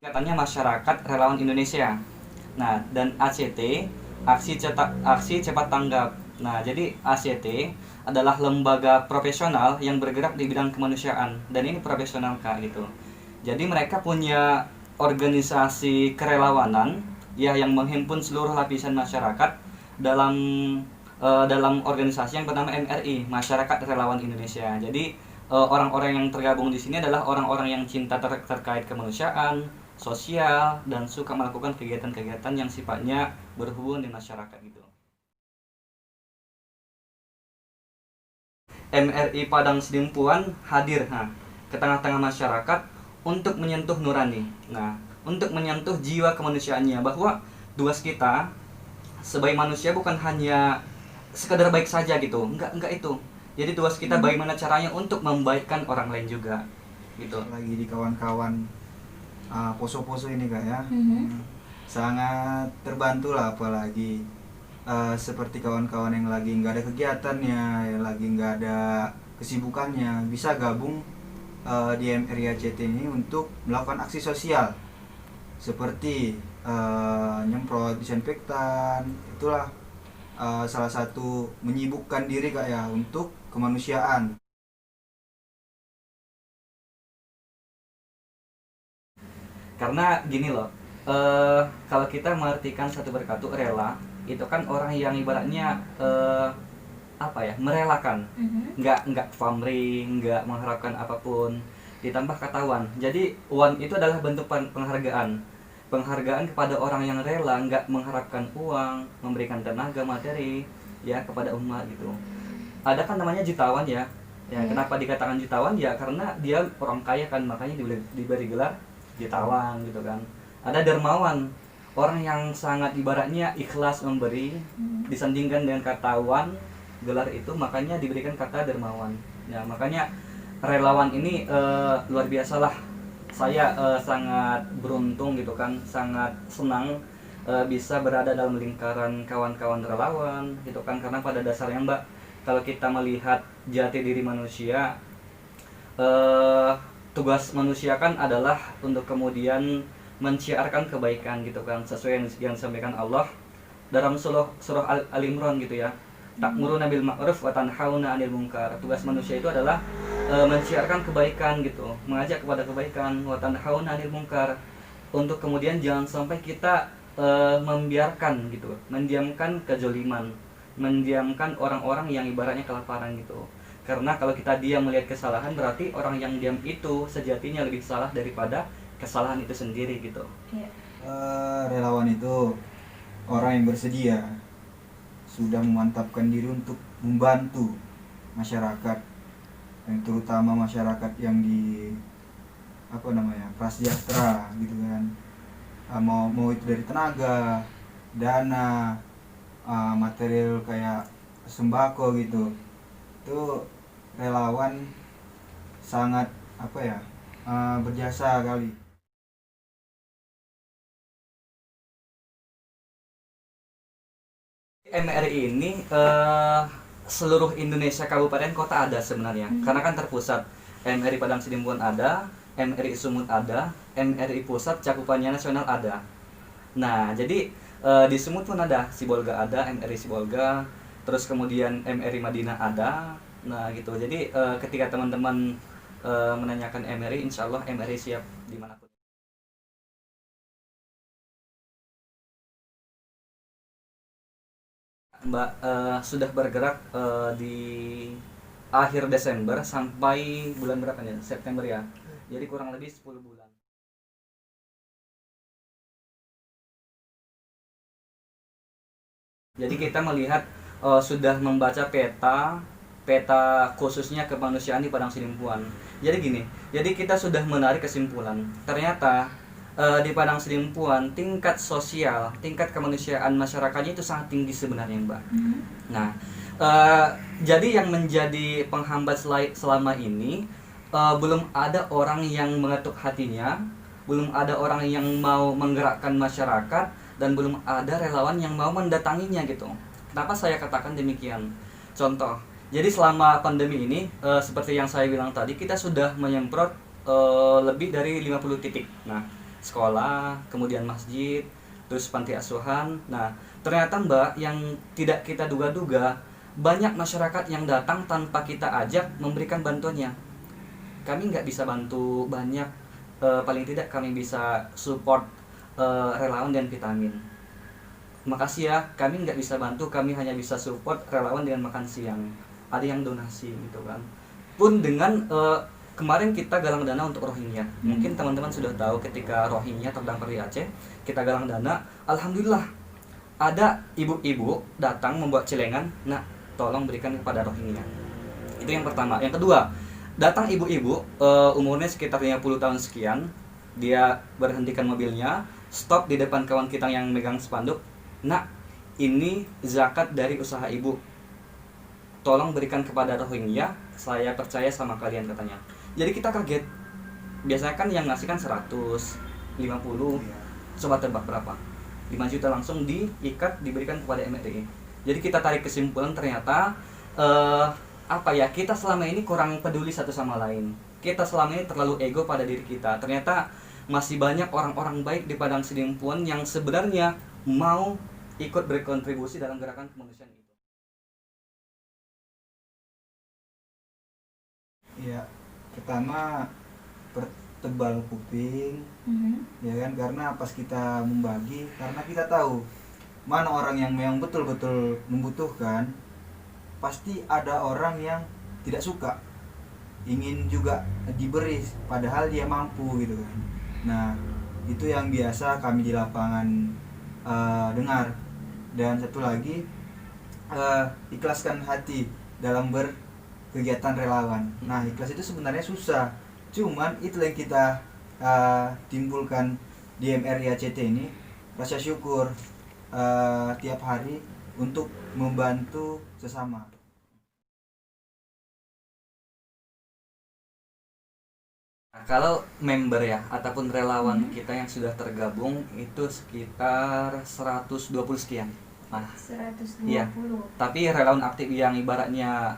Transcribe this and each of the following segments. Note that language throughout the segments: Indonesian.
Katanya Masyarakat Relawan Indonesia. Nah, dan ACT, Aksi Cepat Tanggap. Nah, jadi ACT adalah lembaga profesional yang bergerak di bidang kemanusiaan, dan ini profesional Kak gitu. Jadi mereka punya organisasi kerelawanan ya yang menghimpun seluruh lapisan masyarakat dalam dalam organisasi yang bernama MRI, Masyarakat Relawan Indonesia. Jadi orang-orang yang tergabung di sini adalah orang-orang yang cinta terkait kemanusiaan, sosial, dan suka melakukan kegiatan-kegiatan yang sifatnya berhubungan dengan masyarakat gitu. MRI Padang Sidimpuan hadir ke tengah-tengah masyarakat untuk menyentuh nurani. Nah, untuk menyentuh jiwa kemanusiaannya, bahwa tugas kita sebagai manusia bukan hanya sekedar baik saja gitu. Enggak itu. Jadi tugas kita bagaimana caranya untuk membaikkan orang lain juga gitu. Lagi di kawan-kawan poso-poso ini Kak ya. Sangat terbantu lah, apalagi seperti kawan-kawan yang lagi nggak ada kegiatannya, yang lagi nggak ada kesibukannya, bisa gabung di MRI ACT ini untuk melakukan aksi sosial seperti nyemprot disinfektan. Itulah salah satu menyibukkan diri Kak ya untuk kemanusiaan. Karena gini loh, kalau kita mengartikan satu berkatu rela, itu kan orang yang ibaratnya apa ya, merelakan, nggak pamrih, nggak mengharapkan apapun, ditambah kata wan. Jadi wan itu adalah bentuk penghargaan, penghargaan kepada orang yang rela, nggak mengharapkan uang, memberikan tenaga materi ya kepada umat gitu. Ada kan namanya jutawan ya. Ya, kenapa dikatakan jutawan? Ya karena dia orang kaya kan, makanya diberi gelar jutawan gitu kan. Ada dermawan, orang yang sangat ibaratnya ikhlas memberi, disandingkan dengan kata wan, gelar itu makanya diberikan kata dermawan. Ya, makanya relawan ini luar biasa lah. Saya sangat beruntung gitu kan, sangat senang bisa berada dalam lingkaran kawan-kawan relawan gitu kan, karena pada dasarnya Mbak, kalau kita melihat jati diri manusia, tugas manusia kan adalah untuk kemudian menciarkan kebaikan gitu kan, sesuai yang disampaikan Allah dalam surah Al-Imran gitu ya. Ta'muruna bil ma'ruf wa tanhauna 'anil munkar. Tugas manusia itu adalah menciarkan kebaikan gitu, mengajak kepada kebaikan, wa tanhauna 'anil munkar, untuk kemudian jangan sampai kita membiarkan gitu, mendiamkan kezaliman, mendiamkan orang-orang yang ibaratnya kelaparan gitu. Karena kalau kita diam melihat kesalahan, berarti orang yang diam itu sejatinya lebih salah daripada kesalahan itu sendiri gitu. Relawan itu orang yang bersedia, sudah memantapkan diri untuk membantu masyarakat, yang terutama masyarakat yang di prasejahtera gitu kan. Mau itu dari tenaga, dana, material kayak sembako gitu. Itu relawan sangat berjasa kali. MRI ini seluruh Indonesia kabupaten kota ada sebenarnya, karena kan terpusat. MRI Padang Sidimpuan ada, MRI Sumut ada, MRI Pusat cakupannya nasional ada. Nah, jadi di Sumut pun ada, Sibolga ada, MRI Sibolga, terus kemudian MRI Madinah ada. Nah, gitu. Jadi ketika teman-teman menanyakan MRI, insya Allah MRI siap dimanapun. Mbak sudah bergerak di akhir Desember sampai bulan berapa nih? September ya. Jadi kurang lebih 10 bulan. Jadi kita melihat sudah membaca peta khususnya kemanusiaan di Padang Sidimpuan. Jadi gini, jadi kita sudah menarik kesimpulan. Ternyata di Padang Sidimpuan tingkat sosial, tingkat kemanusiaan masyarakatnya itu sangat tinggi sebenarnya, Mbak. Nah, jadi yang menjadi penghambat selama ini belum ada orang yang mengetuk hatinya, belum ada orang yang mau menggerakkan masyarakat, dan belum ada relawan yang mau mendatanginya gitu. Kenapa saya katakan demikian? Contoh, jadi selama pandemi ini seperti yang saya bilang tadi, kita sudah menyemprot lebih dari 50 titik. Nah, sekolah, kemudian masjid, terus panti asuhan. Nah, ternyata Mbak, yang tidak kita duga-duga, banyak masyarakat yang datang tanpa kita ajak memberikan bantuannya. Kami nggak bisa bantu banyak, paling tidak kami bisa support relawan dan vitamin. Makasih ya, kami nggak bisa bantu, kami hanya bisa support relawan dengan makan siang. Ada yang donasi gitu kan. Pun dengan kemarin kita galang dana untuk Rohingya. Mungkin teman-teman sudah tahu ketika Rohingya terdampar di Aceh, kita galang dana. Alhamdulillah ada ibu-ibu datang membawa celengan. Nah, tolong berikan kepada Rohingya. Itu yang pertama. Yang kedua, datang ibu-ibu umurnya sekitar 50 tahun sekian. Dia berhentikan mobilnya, stop di depan kawan kita yang megang spanduk. Nah, ini zakat dari usaha ibu. Tolong berikan kepada Rohingya, saya percaya sama kalian, katanya. Jadi kita kaget. Biasanya kan yang ngasih kan 100, 50, coba tebak berapa? 5 juta langsung diikat, diberikan kepada MRI. Jadi kita tarik kesimpulan ternyata kita selama ini kurang peduli satu sama lain. Kita selama ini terlalu ego pada diri kita. Ternyata masih banyak orang-orang baik di Padang Sidimpuan yang sebenarnya mau ikut berkontribusi dalam gerakan kemanusiaan itu. Iya, pertama pertebal kuping, ya kan, karena pas kita membagi, karena kita tahu mana orang yang memang betul-betul membutuhkan, pasti ada orang yang tidak suka, ingin juga diberi padahal dia mampu gitu kan. Nah, itu yang biasa kami di lapangan dengar. Dan satu lagi, ikhlaskan hati dalam berkegiatan relawan. Nah, ikhlas itu sebenarnya susah, cuman itu yang kita timbulkan di MRI ACT ini, rasa syukur tiap hari untuk membantu sesama. Nah, kalau member ya ataupun relawan kita yang sudah tergabung itu sekitar 120 sekian. Nah, 120. iya. Tapi relawan aktif yang ibaratnya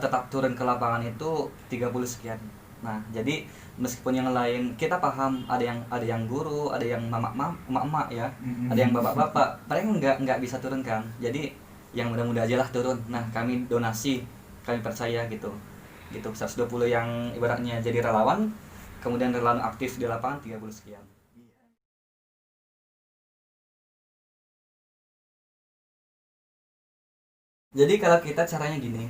tetap turun ke lapangan itu 30 sekian. Nah, jadi meskipun yang lain kita paham, ada yang guru, ada yang emak-emak ya, ada yang bapak-bapak, mereka nggak bisa turun kan. Jadi yang mudah-mudah aja lah turun. Nah, kami donasi, kami percaya gitu. 120 yang ibaratnya jadi relawan, kemudian relawan aktif di lapangan 30 sekian. Jadi kalau kita caranya gini,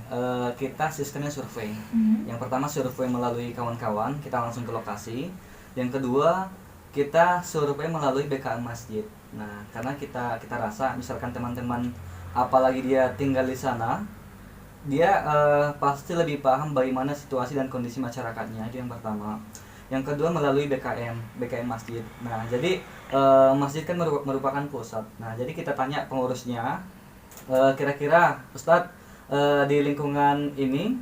kita sistemnya survei. Yang pertama survei melalui kawan-kawan, kita langsung ke lokasi. Yang kedua kita survei melalui BKM masjid. Nah, karena kita rasa misalkan teman-teman apalagi dia tinggal di sana, dia pasti lebih paham bagaimana situasi dan kondisi masyarakatnya. Itu yang pertama. Yang kedua melalui BKM masjid. Nah, jadi masjid kan merupakan pusat. Nah, jadi kita tanya pengurusnya, kira-kira Ustadz, di lingkungan ini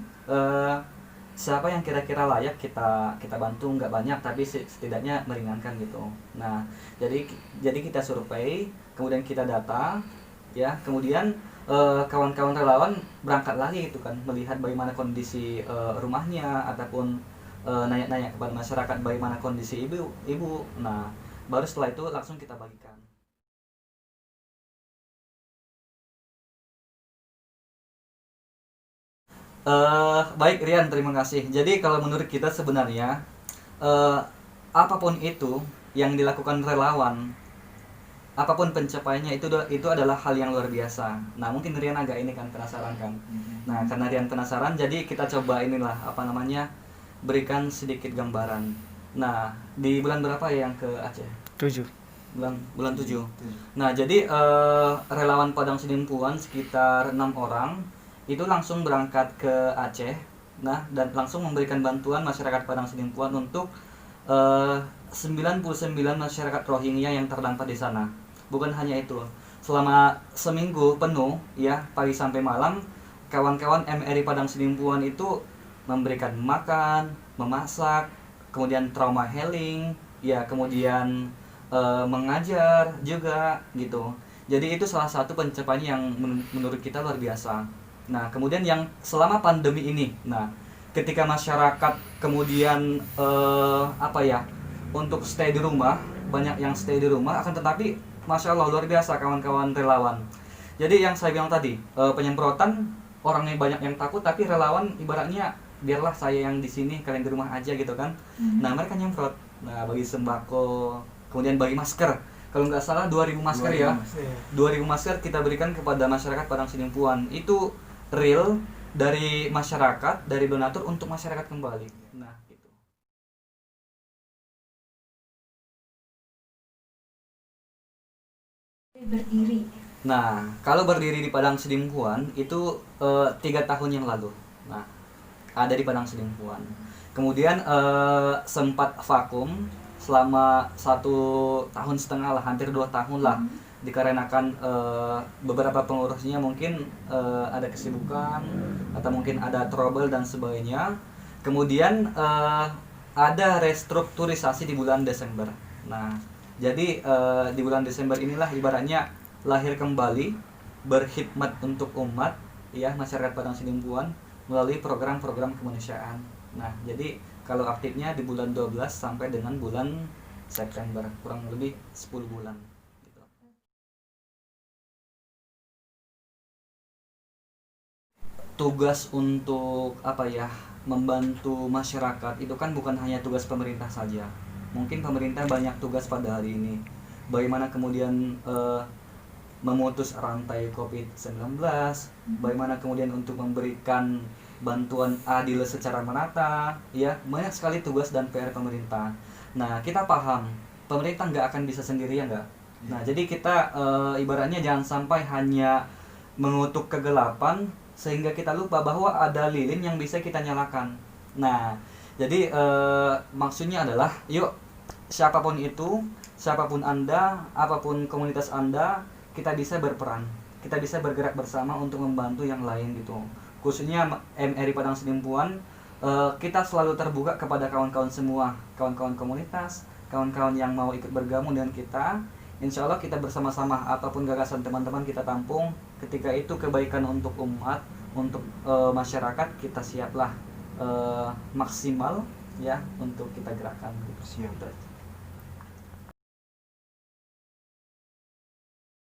siapa yang kira-kira layak kita bantu, nggak banyak tapi setidaknya meringankan gitu. Nah, jadi kita survei, kemudian kita data, ya, kemudian kawan-kawan relawan berangkat lagi gitu kan, melihat bagaimana kondisi rumahnya ataupun nanya-nanya kepada masyarakat bagaimana kondisi ibu. Nah, baru setelah itu langsung kita bagikan. Baik Rian, terima kasih. Jadi kalau menurut kita sebenarnya apapun itu yang dilakukan relawan, apapun pencapaiannya itu adalah hal yang luar biasa. Nah, mungkin Rian agak ini kan penasaran kan. Nah, karena Rian penasaran, jadi kita coba berikan sedikit gambaran. Nah, di bulan berapa yang ke Aceh? 7. Bulan 7. Nah, jadi relawan Padang Sidimpuan sekitar 6 orang itu langsung berangkat ke Aceh. Nah, dan langsung memberikan bantuan masyarakat Padang Sidimpuan untuk 99 masyarakat Rohingya yang terdampar di sana. Bukan hanya itu, selama seminggu penuh ya, pagi sampai malam, kawan-kawan MRI Padang Sidimpuan itu memberikan makan, memasak, kemudian trauma healing, ya, kemudian mengajar juga gitu. Jadi itu salah satu pencapaian yang menurut kita luar biasa. Nah, kemudian yang selama pandemi ini, nah, ketika masyarakat kemudian untuk stay di rumah, banyak yang stay di rumah, akan tetapi Masya Allah luar biasa kawan-kawan relawan. Jadi yang saya bilang tadi, penyemprotan orangnya banyak yang takut, tapi relawan ibaratnya biarlah saya yang di sini, kalian di rumah aja gitu kan. Nah mereka nyemprot, nah bagi sembako, kemudian bagi masker. Kalau nggak salah 2000 masker ya, 2000 masker kita berikan kepada masyarakat Padang Sidimpuan. Itu real dari masyarakat, dari donatur untuk masyarakat kembali. Nah gitu. Berdiri. Nah kalau berdiri di Padang Sidimpuan itu 3 tahun yang lalu. Nah ada di Padang Sidimpuan. Kemudian sempat vakum selama 1,5 tahun lah, hampir 2 tahun lah, dikarenakan beberapa pengurusnya mungkin ada kesibukan atau mungkin ada trouble dan sebagainya. Kemudian ada restrukturisasi di bulan Desember. Nah jadi di bulan Desember inilah ibaratnya lahir kembali, berkhidmat untuk umat ya, masyarakat Padang Sidimpuan melalui program-program kemanusiaan. Nah jadi kalau aktifnya di bulan 12 sampai dengan bulan September, kurang lebih 10 bulan gitu. Tugas untuk apa ya, membantu masyarakat itu kan bukan hanya tugas pemerintah saja. Mungkin pemerintah banyak tugas pada hari ini. Bagaimana kemudian memutus rantai COVID-19, bagaimana kemudian untuk memberikan bantuan adil secara merata, ya banyak sekali tugas dan PR pemerintah. Nah kita paham pemerintah nggak akan bisa sendirian nggak. Nah jadi kita ibaratnya jangan sampai hanya mengutuk kegelapan sehingga kita lupa bahwa ada lilin yang bisa kita nyalakan. Nah jadi maksudnya adalah yuk siapapun itu, siapapun Anda, apapun komunitas Anda, kita bisa berperan, kita bisa bergerak bersama untuk membantu yang lain gitu. Khususnya MRI Padang Sidimpuan, kita selalu terbuka kepada kawan-kawan semua, kawan-kawan komunitas, kawan-kawan yang mau ikut bergabung dengan kita. Insya Allah kita bersama-sama, apapun gagasan teman-teman kita tampung. Ketika itu kebaikan untuk umat, untuk masyarakat, kita siaplah maksimal ya untuk kita gerakkan. Siap.